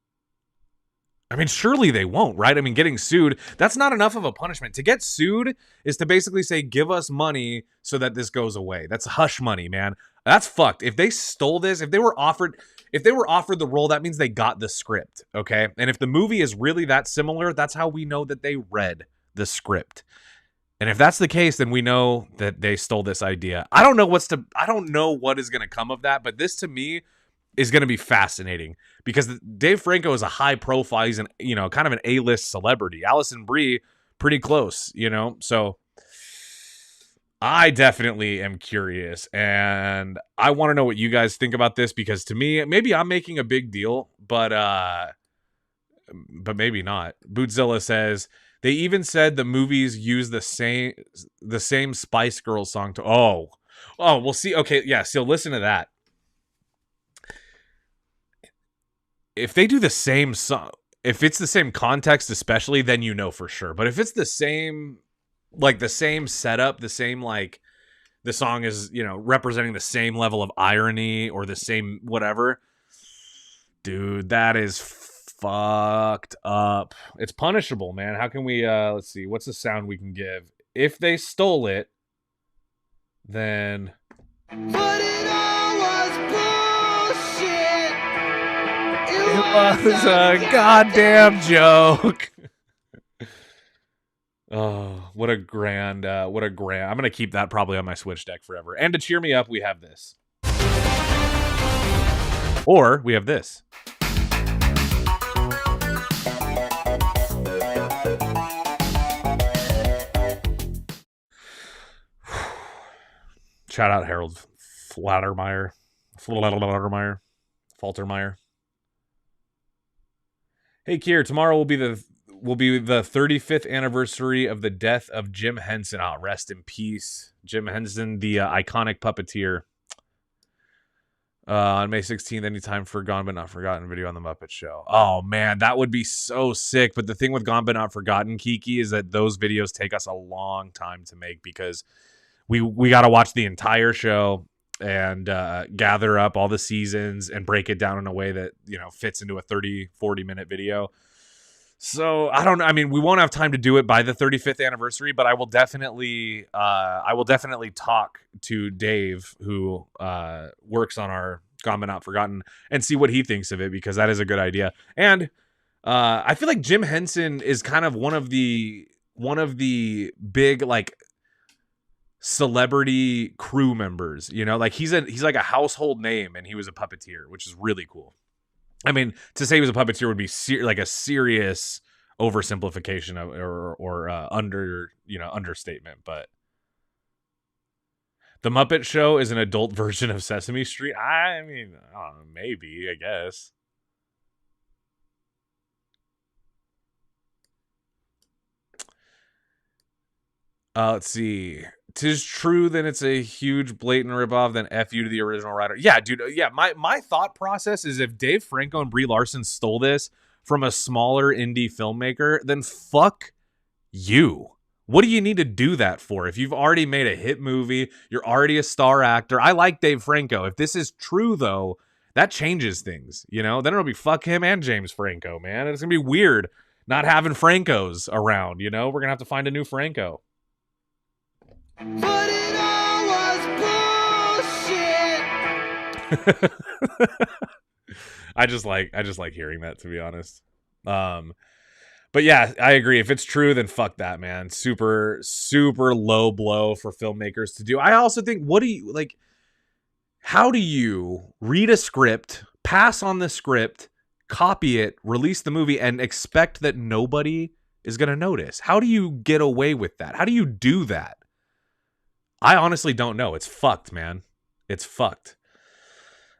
I mean, surely they won't, right? I mean, getting sued, that's not enough of a punishment. To get sued is to basically say, give us money so that this goes away. That's hush money, man. That's fucked. If they stole this, if they were offered the role, that means they got the script, okay? And if the movie is really that similar, that's how we know that they read the script. And if that's the case, then we know that they stole this idea. I don't know what is going to come of that, but this to me is going to be fascinating, because Dave Franco is a high profile. He's kind of an A-list celebrity. Allison Brie, pretty close, so I definitely am curious, and I want to know what you guys think about this, because to me, maybe I'm making a big deal, but maybe not. Bootzilla says they even said the movies use the same Spice Girls song to. Oh, we'll see. Okay, yeah. So listen to that. If they do the same song, if it's the same context, especially, then for sure. But if it's the same setup, the same, like, the song is, representing the same level of irony or the same whatever, dude, that is fucked up. It's punishable, man. How can we, let's see, what's the sound we can give? If they stole it, then. But it all was bullshit. It was a goddamn joke. Oh, what a grand. I'm going to keep that probably on my Switch deck forever. And to cheer me up, we have this. Or we have this. Shout out Harold Faltermeyer. Hey Kier, tomorrow will be the 35th anniversary of the death of Jim Henson. Oh, rest in peace, Jim Henson, the iconic puppeteer. On May 16th, anytime for Gone But Not Forgotten video on the Muppet Show. Oh man, that would be so sick. But the thing with Gone But Not Forgotten, Kiki, is that those videos take us a long time to make because we got to watch the entire show and gather up all the seasons and break it down in a way that, you know, fits into a 30-40 minute video. So I don't know. I mean, we won't have time to do it by the 35th anniversary, but I will definitely talk to Dave, who works on our Gone But Not Forgotten, and see what he thinks of it, because that is a good idea. And I feel like Jim Henson is kind of one of the big like celebrity crew members. You know, like he's like a household name, and he was a puppeteer, which is really cool. I mean, to say he was a puppeteer would be like a serious oversimplification or understatement. But the Muppet Show is an adult version of Sesame Street. I mean, I don't know, maybe, I guess. Let's see. 'Tis true, then it's a huge blatant ripoff, then F you to the original writer. Yeah, dude. Yeah, my thought process is if Dave Franco and Brie Larson stole this from a smaller indie filmmaker, then fuck you. What do you need to do that for? If you've already made a hit movie, you're already a star actor. I like Dave Franco. If this is true, though, that changes things. You know, then it'll be fuck him and James Franco, man. It's going to be weird not having Francos around, you know? We're going to have to find a new Franco. But it all was bullshit. I just like hearing that, to be honest. But yeah, I agree. If it's true, then fuck that, man. Super, super low blow for filmmakers to do. I also think, how do you read a script, pass on the script, copy it, release the movie, and expect that nobody is going to notice? How do you get away with that? How do you do that? I honestly don't know. It's fucked, man. It's fucked.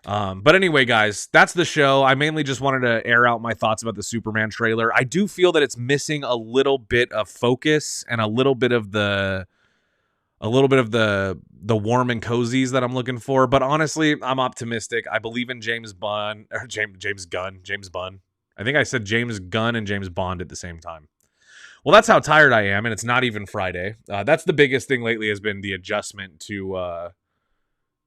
But anyway, guys, that's the show. I mainly just wanted to air out my thoughts about the Superman trailer. I do feel that it's missing a little bit of focus and a little bit of the warm and cozies that I'm looking for. But honestly, I'm optimistic. I believe in James Gunn. I think I said James Gunn and James Bond at the same time. Well, that's how tired I am, and it's not even Friday. That's the biggest thing lately, has been the adjustment to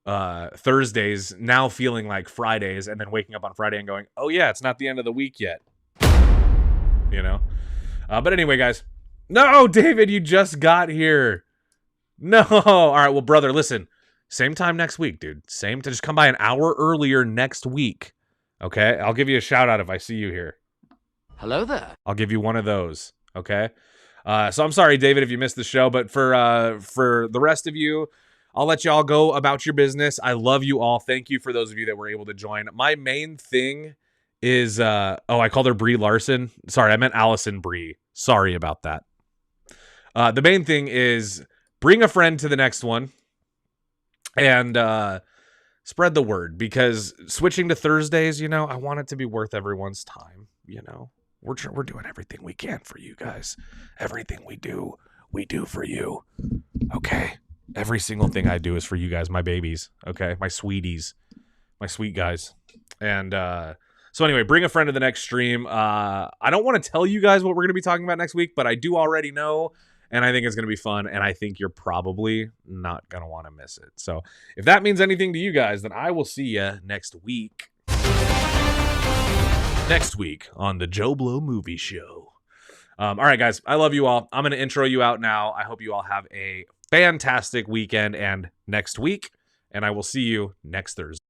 Thursdays now feeling like Fridays, and then waking up on Friday and going, oh yeah, it's not the end of the week yet. You know? But anyway, guys. No, David, you just got here. No. All right, well, brother, listen. Same time next week, dude. Same to just come by an hour earlier next week. Okay? I'll give you a shout out if I see you here. Hello there. I'll give you one of those. Okay. So I'm sorry, David, if you missed the show, but for the rest of you, I'll let y'all go about your business. I love you all. Thank you for those of you that were able to join. My main thing is, I called her Brie Larson. Sorry, I meant Allison Brie. Sorry about that. The main thing is bring a friend to the next one and spread the word, because switching to Thursdays, you know, I want it to be worth everyone's time, you know. We're doing everything we can for you guys. Everything we do for you. Okay? Every single thing I do is for you guys, my babies. Okay? My sweeties. My sweet guys. And so anyway, bring a friend to the next stream. I don't want to tell you guys what we're going to be talking about next week, but I do already know, and I think it's going to be fun, and I think you're probably not going to want to miss it. So if that means anything to you guys, then I will see you next week. Next week on the JoBlo Movie Show. All right, guys. I love you all. I'm going to intro you out now. I hope you all have a fantastic weekend and next week. And I will see you next Thursday.